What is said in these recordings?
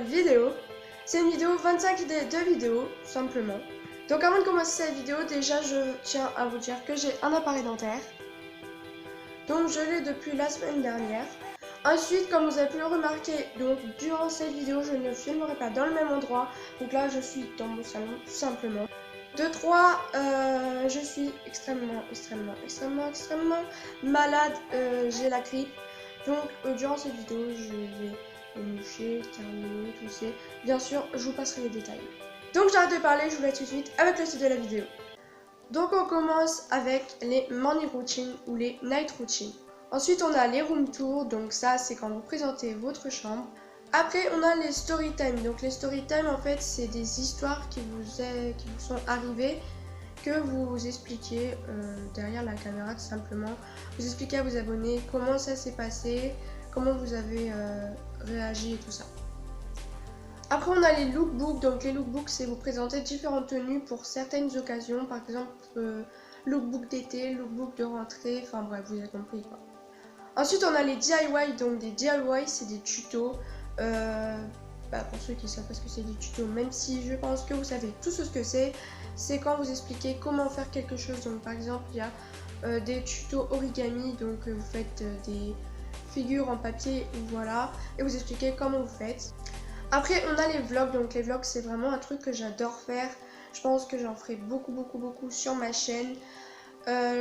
nouvelle vidéo. C'est une vidéo 25 idées de vidéos, tout simplement. Donc avant de commencer cette vidéo, déjà je tiens à vous dire que j'ai un appareil dentaire. Donc je l'ai depuis la semaine dernière. Ensuite, comme vous avez pu le remarquer, donc durant cette vidéo, je ne filmerai pas dans le même endroit. Donc là, je suis dans mon salon, tout simplement. De 3, je suis extrêmement malade. J'ai la grippe. Donc durant cette vidéo, je vais me moucher, terminer, tousser. Bien sûr, je vous passerai les détails. Donc j'arrête de parler, je vous laisse tout de suite avec le titre de la vidéo. Donc on commence avec les morning routines ou les night routines. Ensuite on a les room tours, donc ça c'est quand vous présentez votre chambre. Après on a les story time, donc les story time en fait c'est des histoires qui vous sont arrivées, que vous expliquez derrière la caméra tout simplement. Vous expliquez à vos abonnés comment ça s'est passé, comment vous avez réagi et tout ça. Après on a les lookbooks, donc les lookbooks c'est vous présenter différentes tenues pour certaines occasions, par exemple lookbook d'été, lookbook de rentrée, enfin bref vous avez compris quoi. Ensuite on a les DIY, donc des DIY c'est des tutos, pour ceux qui ne savent pas ce que c'est des tutos, même si je pense que vous savez tout ce que c'est quand vous expliquez comment faire quelque chose. Donc par exemple il y a des tutos origami, donc vous faites des figures en papier, voilà, et vous expliquez comment vous faites. Après on a les vlogs, donc les vlogs c'est vraiment un truc que j'adore faire, je pense que j'en ferai beaucoup sur ma chaîne.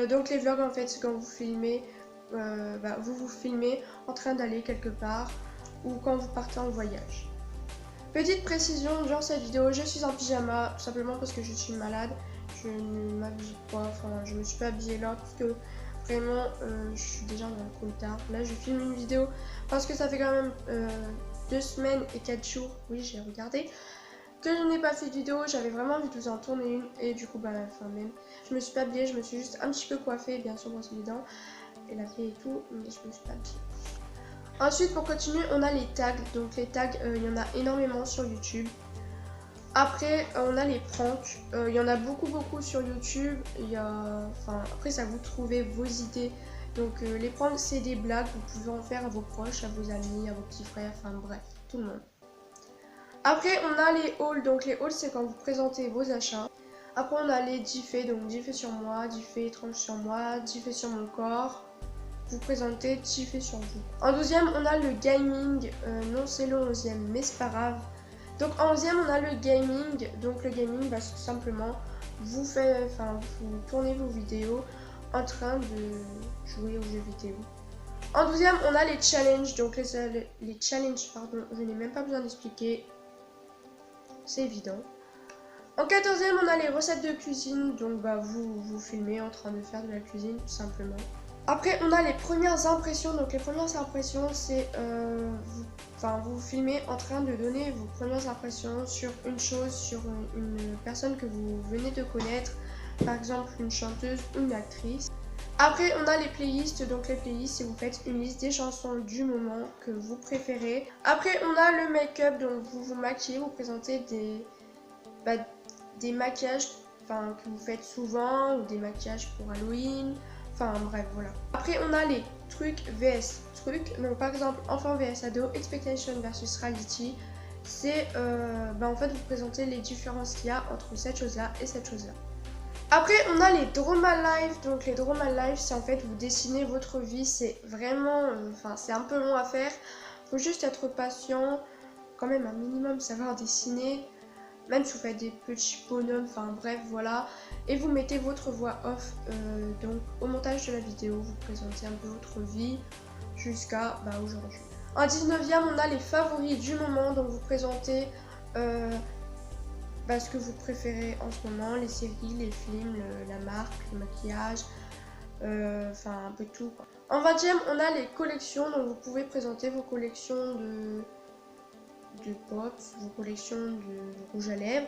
Donc les vlogs en fait c'est quand vous filmez, vous filmez en train d'aller quelque part ou quand vous partez en voyage. Petite précision, durant cette vidéo je suis en pyjama tout simplement parce que je suis malade, je ne m'habille pas, enfin je me suis pas habillée là parce que vraiment je suis déjà dans le coltard. Là je filme une vidéo parce que ça fait quand même 2 semaines et 4 jours, oui j'ai regardé, que je n'ai pas fait de vidéo. J'avais vraiment envie de vous en tourner une et du coup à la fin même je me suis pas habillée, je me suis juste un petit peu coiffée, bien sûr brossé les dents et lavée et tout, mais je me suis pas habillée. Ensuite pour continuer on a les tags, donc les tags il y en a énormément sur YouTube. Après on a les pranks, il y en a beaucoup sur YouTube, après ça vous trouvez vos idées. Donc les pranks c'est des blagues, vous pouvez en faire à vos proches, à vos amis, à vos petits frères, enfin bref, tout le monde. Après on a les hauls, donc les hauls c'est quand vous présentez vos achats. Après on a les 10 faits, donc 10 faits sur moi, 10 faits étranges sur moi, 10 faits sur mon corps. Vous présentez 10 faits sur vous. En 12e on a le gaming, non c'est le 11e mais c'est pas grave. Donc en 11e on a le gaming, donc le gaming c'est tout simplement vous tournez vos vidéos en train de jouer aux jeux vidéo. En 12e on a les challenges, donc les challenges je n'ai même pas besoin d'expliquer, c'est évident. En 14e on a les recettes de cuisine, donc vous filmez en train de faire de la cuisine tout simplement. Après on a les premières impressions, donc les premières impressions c'est vous filmez en train de donner vos premières impressions sur une chose, sur une personne que vous venez de connaître, par exemple une chanteuse ou une actrice. Après on a les playlists, donc les playlists c'est vous faites une liste des chansons du moment que vous préférez. Après on a le make-up, donc vous vous maquillez, vous présentez des maquillages que vous faites souvent ou des maquillages pour Halloween. Enfin bref voilà. Après on a les trucs vs trucs, donc par exemple enfant vs ado, expectation versus reality. C'est en fait vous présentez les différences qu'il y a entre cette chose là et cette chose là. Après on a les drama life, donc les drama life c'est en fait vous dessinez votre vie, c'est vraiment, c'est un peu long à faire, faut juste être patient, quand même un minimum savoir dessiner. Même si vous faites des petits bonhommes, bref voilà. Et vous mettez votre voix off, donc au montage de la vidéo, vous présentez un peu votre vie jusqu'à aujourd'hui. En 19e on a les favoris du moment, donc vous présentez ce que vous préférez en ce moment, les séries, les films, la marque, le maquillage, un peu tout quoi. En 20e on a les collections, donc vous pouvez présenter vos collections de pop, vos collections de rouge à lèvres,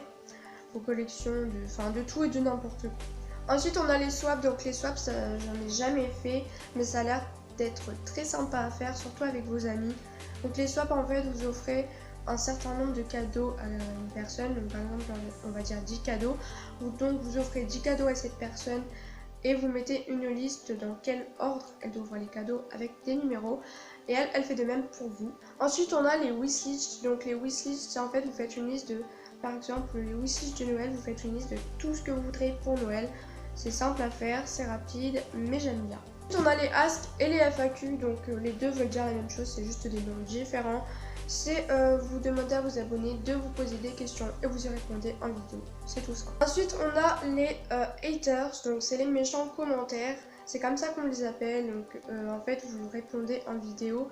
vos collections de tout et de n'importe quoi. Ensuite on a les swaps, donc les swaps j'en ai jamais fait mais ça a l'air d'être très sympa à faire, surtout avec vos amis. Donc les swaps en fait vous offrez un certain nombre de cadeaux à une personne, donc par exemple on va dire 10 cadeaux, donc vous offrez 10 cadeaux à cette personne et vous mettez une liste dans quel ordre elle doit ouvrir les cadeaux avec des numéros. Et elle fait de même pour vous. Ensuite, on a les wishlists. Donc les wishlists, c'est en fait, vous faites une liste de, par exemple, les wishlists de Noël, vous faites une liste de tout ce que vous voudrez pour Noël. C'est simple à faire, c'est rapide, mais j'aime bien. Ensuite, on a les Ask et les FAQ. Donc les deux veulent dire la même chose, c'est juste des noms différents. C'est vous demander à vos abonnés de vous poser des questions et vous y répondez en vidéo. C'est tout ça. Ensuite, on a les haters. Donc c'est les méchants commentaires. C'est comme ça qu'on les appelle. Donc en fait, vous répondez en vidéo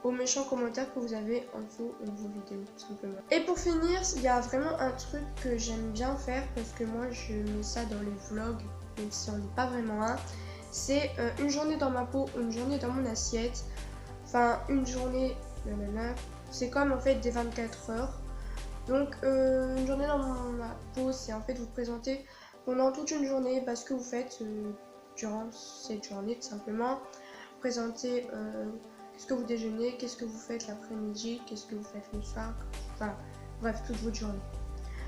aux méchants commentaires que vous avez en dessous de vos vidéos, tout simplement. Et pour finir, il y a vraiment un truc que j'aime bien faire, parce que moi je mets ça dans les vlogs, même si on n'est pas vraiment un. C'est une journée dans ma peau, une journée dans mon assiette. Enfin, une journée, c'est comme en fait des 24 heures. Donc une journée dans ma peau, c'est en fait vous présenter pendant toute une journée ce que vous faites durant cette journée, tout simplement. Présenter qu'est-ce que vous déjeunez, qu'est-ce que vous faites l'après-midi, qu'est-ce que vous faites le soir, enfin bref, toute votre journée.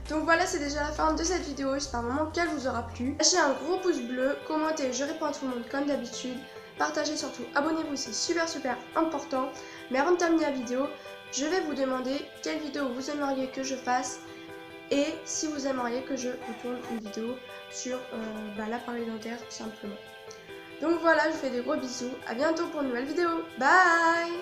Donc voilà, c'est déjà la fin de cette vidéo, j'espère vraiment qu'elle vous aura plu. Lâchez un gros pouce bleu, commentez, je réponds à tout le monde comme d'habitude. Partagez surtout, abonnez-vous, c'est super important. Mais avant de terminer la vidéo, je vais vous demander quelle vidéo vous aimeriez que je fasse et si vous aimeriez que je vous tourne une vidéo sur l'appareil dentaire tout simplement. Donc voilà, je vous fais des gros bisous, à bientôt pour une nouvelle vidéo, bye!